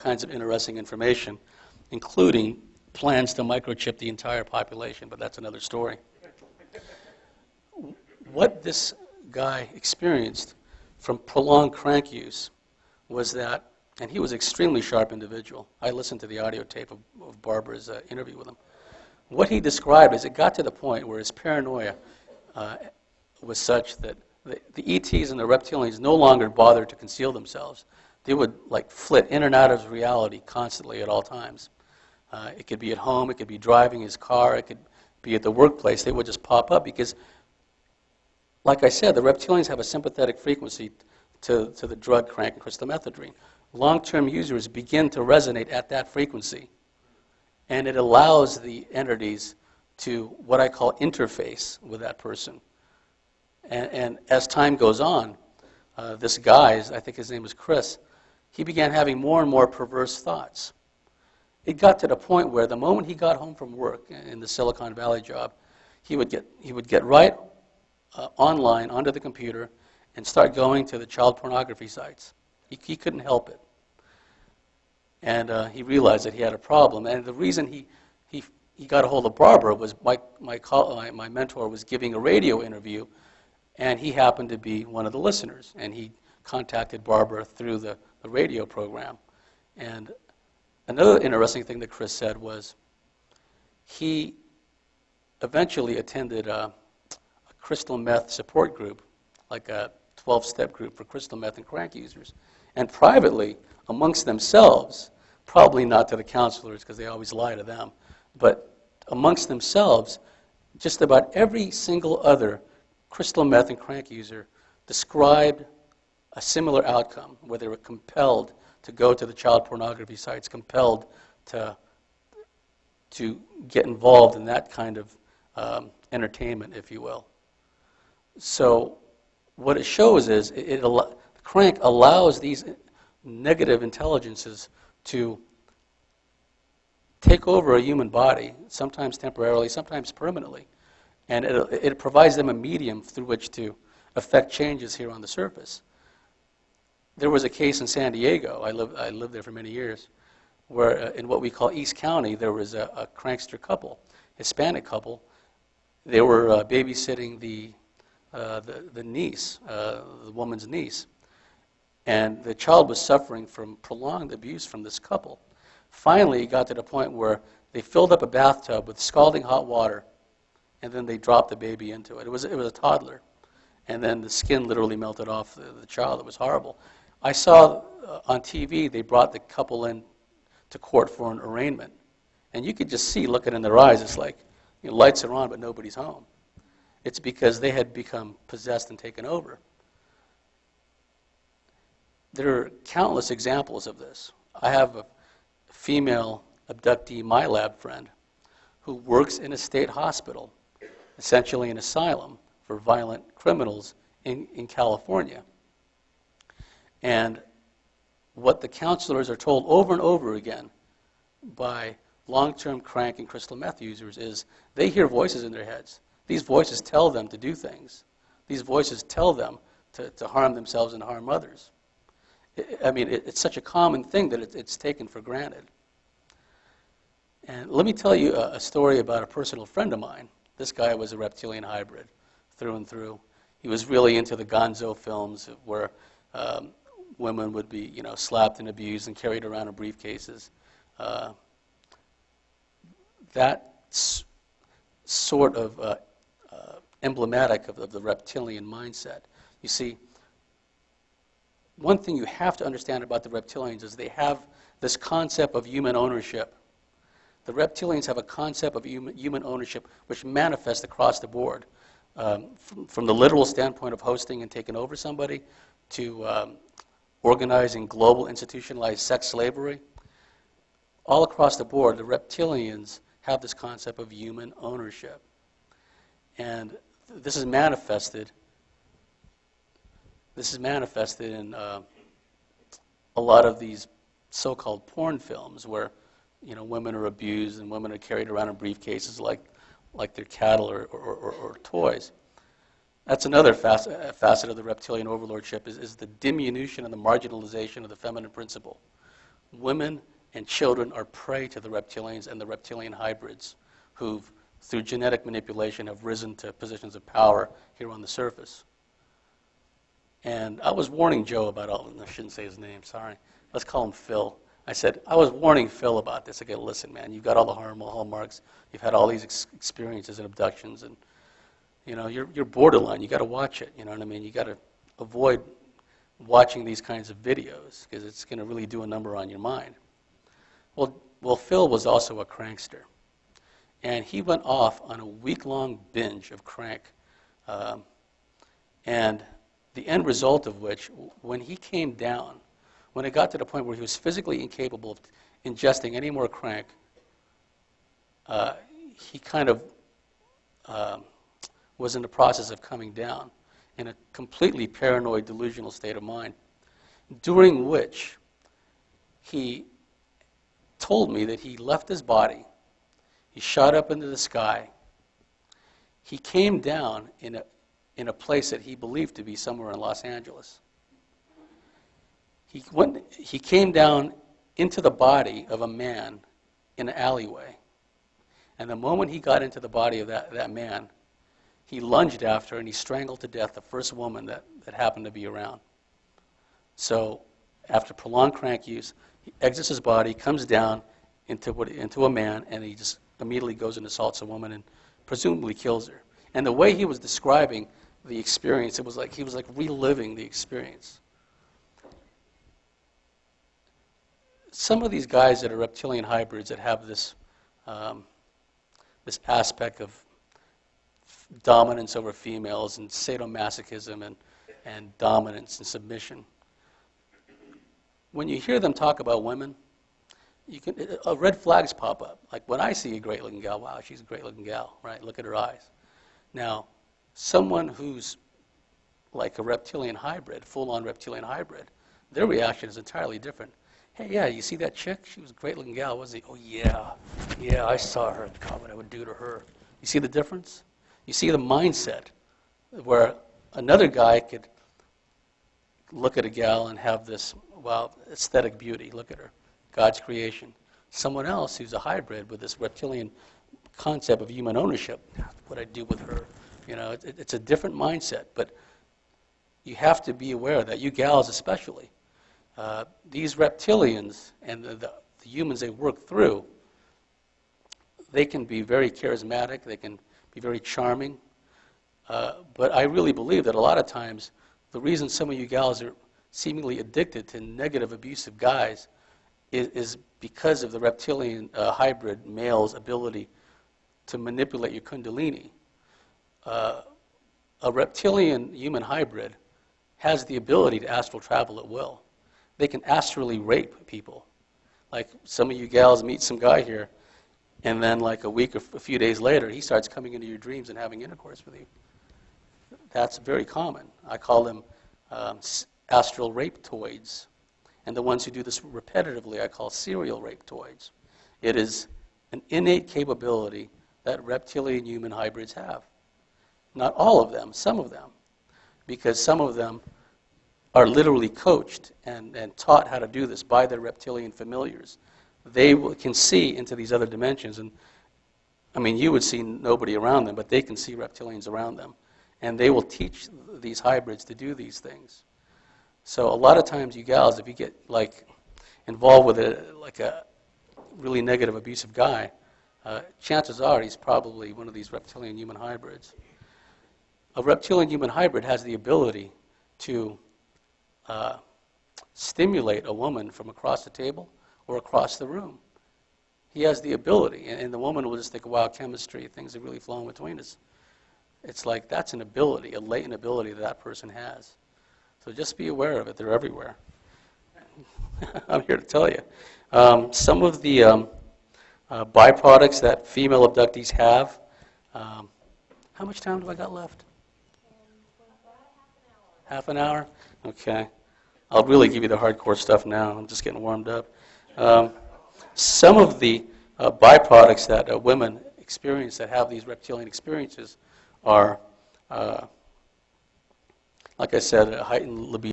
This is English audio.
kinds of interesting information, including plans to microchip the entire population, but that's another story. What this guy experienced from prolonged crank use was that, and he was an extremely sharp individual. I listened to the audio tape of Barbara's interview with him. What he described is it got to the point where his paranoia was such that the ETs and the reptilians no longer bothered to conceal themselves. They would like flit in and out of reality constantly at all times. It could be at home, it could be driving his car, it could be at the workplace. They would just pop up because, like I said, the reptilians have a sympathetic frequency to the drug crank and crystal methadone. Long-term users begin to resonate at that frequency, and it allows the entities to what I call interface with that person. And as time goes on, this guy, I think his name was Chris, he began having more and more perverse thoughts. It got to the point where the moment he got home from work in the Silicon Valley job, he would get right online onto the computer and start going to the child pornography sites. He couldn't help it. And he realized that he had a problem. And the reason he got a hold of Barbara was my mentor was giving a radio interview, and he happened to be one of the listeners. And he contacted Barbara through the radio program. And another interesting thing that Chris said was he eventually attended a crystal meth support group, like a 12-step group for crystal meth and crank users. And privately, amongst themselves, probably not to the counselors because they always lie to them, but amongst themselves, just about every single other crystal meth and crank user described a similar outcome, where they were compelled to go to the child pornography sites, compelled to get involved in that kind of entertainment, if you will. So what it shows is crank allows these negative intelligences to take over a human body, sometimes temporarily, sometimes permanently. And it provides them a medium through which to affect changes here on the surface. There was a case in San Diego, I lived there for many years, where in what we call East County, there was a crankster couple, Hispanic couple. They were babysitting the niece, the woman's niece. And the child was suffering from prolonged abuse from this couple. Finally, it got to the point where they filled up a bathtub with scalding hot water, and then they dropped the baby into it. It was a toddler. And then the skin literally melted off the child. It was horrible. I saw on TV they brought the couple in to court for an arraignment. And you could just see, looking in their eyes, it's like, lights are on, but nobody's home. It's because they had become possessed and taken over. There are countless examples of this. I have a female abductee MILABS friend who works in a state hospital, essentially an asylum for violent criminals in California. And what the counselors are told over and over again by long-term crank and crystal meth users is they hear voices in their heads. These voices tell them to do things. These voices tell them to harm themselves and harm others. It's such a common thing that it's taken for granted. And let me tell you a story about a personal friend of mine. This guy was a reptilian hybrid through and through. He was really into the gonzo films where women would be, slapped and abused and carried around in briefcases. That's sort of emblematic of the reptilian mindset. You see, one thing you have to understand about the reptilians is they have this concept of human ownership. The reptilians have a concept of human ownership which manifests across the board, from the literal standpoint of hosting and taking over somebody to organizing global institutionalized sex slavery. All across the board, the reptilians have this concept of human ownership. And this is manifested in a lot of these so-called porn films where women are abused and women are carried around in briefcases like they're cattle or toys. That's another facet of the reptilian overlordship is the diminution and the marginalization of the feminine principle. women and children are prey to the reptilians and the reptilian hybrids who've, through genetic manipulation, have risen to positions of power here on the surface. And I was warning Joe about all, I shouldn't say his name, sorry. Let's call him Phil. I said, I was warning Phil about this. I go, listen, man, you've got all the hallmarks. You've had all these experiences and abductions, and you're borderline. You got to watch it. You know what I mean? You got to avoid watching these kinds of videos because it's going to really do a number on your mind. Well, Phil was also a crankster, and he went off on a week-long binge of crank, and the end result of which, when he came down, when it got to the point where he was physically incapable of ingesting any more crank, he kind of was in the process of coming down in a completely paranoid, delusional state of mind, during which he told me that he left his body, he shot up into the sky, he came down in a place that he believed to be somewhere in Los Angeles. He came down into the body of a man in an alleyway. And the moment he got into the body of that man, he lunged after and he strangled to death the first woman that happened to be around. So after prolonged crank use, he exits his body, comes down into a man, and he just immediately goes and assaults a woman and presumably kills her. And the way he was describing the experience, it was like he was like reliving the experience. Some of these guys that are reptilian hybrids that have this this aspect of dominance over females and sadomasochism and dominance and submission, when you hear them talk about women, red flags pop up. Like when I see a great-looking gal, wow, she's a great-looking gal, right? Look at her eyes. Now, someone who's like a reptilian hybrid, full-on reptilian hybrid, their reaction is entirely different. Hey, yeah, you see that chick? She was a great-looking gal, wasn't he? Oh, yeah, I saw her. God, what I would do to her. You see the difference? You see the mindset where another guy could look at a gal and have this, wow, aesthetic beauty. Look at her, God's creation. Someone else who's a hybrid with this reptilian concept of human ownership, what I do with her. It's a different mindset, but you have to be aware that you gals especially, these reptilians and the humans they work through, they can be very charismatic, they can be very charming, but I really believe that a lot of times the reason some of you gals are seemingly addicted to negative, abusive guys is because of the reptilian hybrid male's ability to manipulate your kundalini. A reptilian human hybrid has the ability to astral travel at will. They can astrally rape people. Like some of you gals meet some guy here, and then like a week or a few days later, he starts coming into your dreams and having intercourse with you. That's very common. I call them astral rapetoids. And the ones who do this repetitively, I call serial rapetoids. It is an innate capability that reptilian human hybrids have. Not all of them, some of them. Because some of them are literally coached and taught how to do this by their reptilian familiars. They can see into these other dimensions. And I mean, you would see nobody around them, but they can see reptilians around them. And they will teach these hybrids to do these things. So a lot of times you gals, if you get like involved with a really negative, abusive guy, chances are he's probably one of these reptilian human hybrids. A reptilian human hybrid has the ability to stimulate a woman from across the table or across the room. He has the ability, and the woman will just think, wow, chemistry, things are really flowing between us. It's like that's an ability, a latent ability that person has. So just be aware of it. They're everywhere. I'm here to tell you. Some of the byproducts that female abductees have. How much time do I got left? Half an hour? Okay. I'll really give you the hardcore stuff now. I'm just getting warmed up. Some of the byproducts that women experience that have these reptilian experiences are, like I said, a heightened libido.